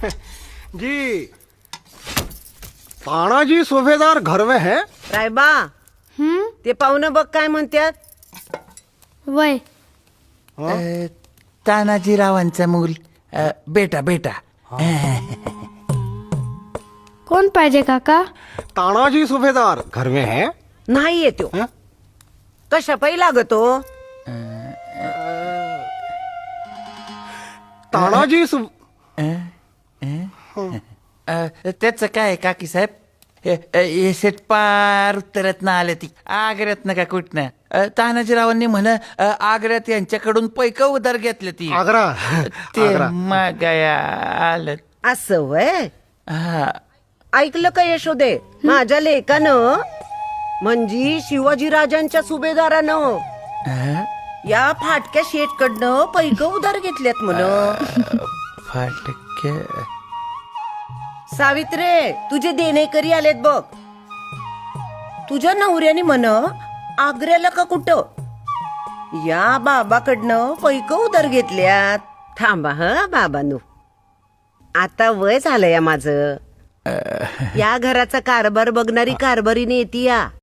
जी तानाजी सुभेदार घर में है. रायबा ते पाहुणं बघ काय म्हणतात. वय तानाजीरावांचा मूल बेटा बेटा. कोण पाहिजे काका? तानाजी सुभेदार घर में है. नाही येतो. हं? कशा पायी लागतो. तानाजी त्याचं काय काकी साहेब, हे सेट पार उत्तरात ना आले ती आग्र्यात ना का कुठनं. तानाजीरावांनी म्हण आग्र्यात यांच्याकडून पैक उधार घेतले ती. आग्रा. ते आग्रा. मागाया आलं. असं वय. हा ऐकलं का यशोदे, माझ्या लेकानं म्हणजे शिवाजीराजांच्या सुभेदारानं हा? या फाटक्या शेटकडनं पैक उधार घेतल्यात म्हण. फाटक्या सावित्रे तुझे देणेकरी आलेत बघ. तुझ्या नवऱ्याने म्हण आग्र्याला का कुठं या बाबाकडनं पैक उधार घेतल्यात. थांबा ह बाबांनो, आता वय झालं या माझं. या घराचा कारभार बघणारी कारभारीने येते या.